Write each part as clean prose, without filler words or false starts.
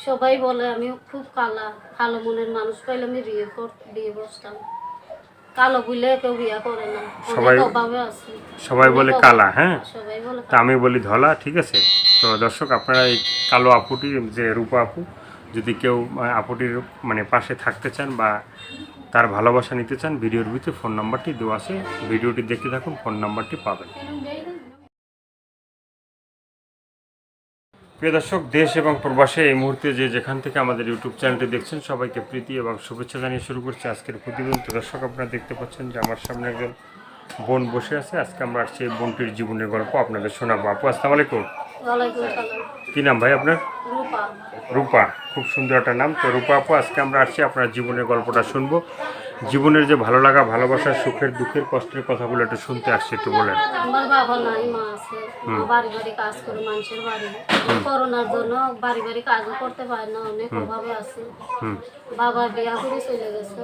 সবাই বলে আমি খুব কালো মনের মানুষ পাইলে আমি বিয়ে বসতাম। কালো বুঝলে কেউ বিয়ে করে না, সবাই অভাবে আছে। সবাই বলে কালা, হ্যাঁ, সবাই বলে তা আমি বলি ধলা, ঠিক আছে। তো দর্শক, আপনারা এই কালো আপুটি যে রূপা আপু, যদি কেউ আপুটির মানে পাশে থাকতে চান বা তার ভালোবাসা নিতে চান, ভিডিওর ভিতরে ফোন নাম্বারটি দেওয়া আছে, ভিডিওটি দেখতে থাকুন, ফোন নাম্বারটি পাবেন। প্রিয় দর্শক, দেশ এবং প্রবাসে এই মুহূর্তে যে যেখান থেকে আমাদের ইউটিউব চ্যানেলটি দেখছেন, সবাইকে প্রীতি এবং শুভেচ্ছা জানিয়ে শুরু করছি আজকের প্রতিবেদন। তো দর্শক, আপনারা দেখতে পাচ্ছেন যে আমার সামনে একজন বোন বসে আছে। আজকে আমরা আসছি এই বোনটির জীবনের গল্প আপনাদের শোনাবো। আপু, আসসালামু আলাইকুম। কি নাম ভাই আপনার? রূপা, খুব সুন্দর একটা নাম। তো রূপা আপু, আজকে আমরা আসছি আপনার জীবনের গল্পটা শুনবো। জীবনের যে ভালো লাগা, ভালোবাসার, সুখের, দুঃখের, কষ্টের কথাগুলো একটু শুনতে আসছি, একটু বলেন। আমার বাবা নাই, মা আছে। বাড়ি বাড়ি কাজ করে মানুষের বাড়ি। করোনার জন্য বাড়ি বাড়ি কাজও করতে পারে না, অনেক অভাবে আছে। বাবা বিয়া করে চলে গেছে,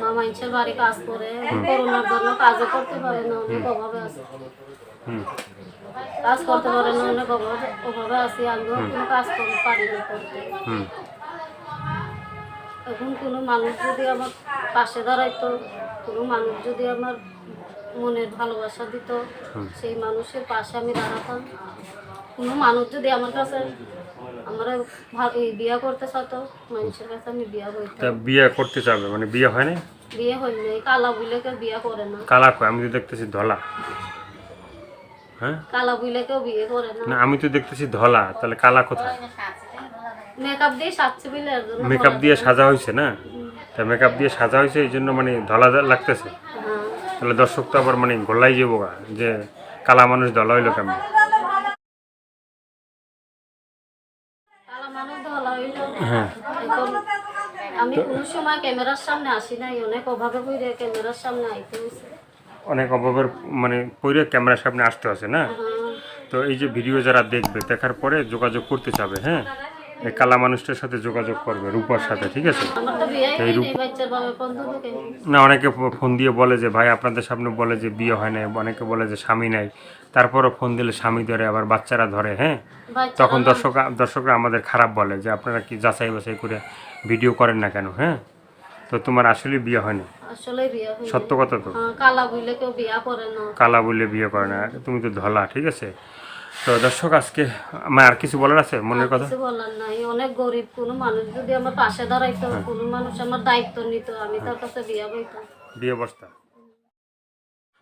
মা মানুষের বাড়ি কাজ করে। করোনার জন্য কাজও করতে পারে না, অনেক অভাবে আছে। কাজ করতে পারে না, অনেক অভাবে আছি। আমিও কোনো কাজ করতে পারি না করতে। এখন কোনো মানুষ যদি আমার পাশে দাঁড়াইতো, কোনো মানুষ যদি আমার মনের ভালোবাসা দিত, সেই মানুষের পাশে আমি দাঁড়াতাম। কোনো মানুষ যদি আমার কাছে আমরা বিয়ে করতে চাতো, মানুষের কাছে আমি বিয়ে করতাম। তা বিয়ে করতে চাবে মানে বিয়ে হয় না? বিয়ে হয়নি, কালা বুইলে কেউ বিয়ে করে না। কালা কয়? আমি তো দেখতেছি ধলা। হ্যাঁ, কালা বুইলে কেউ বিয়ে করে না। না, আমি তো দেখতেছি ধলা, তাহলে কালা কোথায়? মেকআপ দিয়ে সাজছে বলে এর জন্য। মেকআপ দিয়ে সাজা হয়েছে না? তা মেকআপ দিয়ে সাজা হয়েছে এই জন্য মানে ধলা লাগতেছে। তাহলে দর্শক তো আবার মানে গোল্লাই যাবো গা, যে কালা মানুষ ধলা হইলো কেমন? কালা মানুষ ধলা হইলো। হ্যাঁ, এখন আমি কোনো সময় ক্যামেরার সামনে আসি নাই, অনেক অভাবে পড়ে ক্যামেরার সামনে আইতে হয়েছে। অনেক অভাবের মানে পরে ক্যামেরার সামনে আসতে আছে না? তো এই যে ভিডিও যারা দেখবে, দেখার পরে যোগাযোগ করতে চাবে, হ্যাঁ, এই কালা মানুষটার সাথে যোগাযোগ করবে, রূপার সাথে, ঠিক আছে? আমার তো বিয়ে হয়নি, বাচ্চার বাবা বন্ধ থেকে। না, অনেকে ফোন দিয়ে বলে যে ভাই আপনাদের সামনে বলে যে বিয়ে হয় না, অনেকে বলে যে স্বামী নাই, তারপরও ফোন দিলে স্বামী ধরে, আবার বাচ্চারা ধরে, হ্যাঁ। তখন দর্শকরা আমাদের খারাপ বলে যে আপনারা কি যাচাই বাছাই করে ভিডিও করেন না কেন, হ্যাঁ। তো তোমার আসলে বিয়ে হয় না? আসলে বিয়ে হয়নি। সত্য কথা তো। কালা বইলে কেউ বিয়ে করে না। কালা বললে বিয়ে করে না, তুমি তো ধলা, ঠিক আছে। তো দর্শক, আজকে আমার আর কিছু বলার আছে মনের কথা? কিছু বলার নাই। অনেক গরিব কোনো মানুষ যদি আমার পাশে দাঁড়াইতো, কোনো মানুষ আমার দায়িত্ব নিত, আমি তার কাছে বিয়ে বইতাম, বিয়ে বসতাম।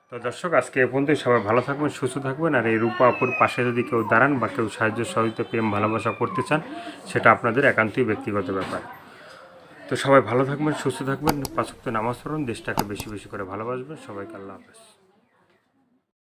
তো দর্শক, আজকে এ পর্যন্তই। সবাই ভালো থাকবেন, সুস্থ থাকবেন। আর এই রূপা আপুর পাশে যদি কেউ দাঁড়ান বা কেউ সাহায্য সহযোগিতা, প্রেম, ভালোবাসা করতে চান, সেটা আপনাদের একান্তই ব্যক্তিগত ব্যাপার। তো সবাই ভালো থাকবেন, সুস্থ থাকবেন, 5 ওয়াক্ত নামাজ পড়ুন, দেশটাকে বেশি বেশি করে ভালোবাসবেন। সবাইকে আল্লাহ হাফেজ।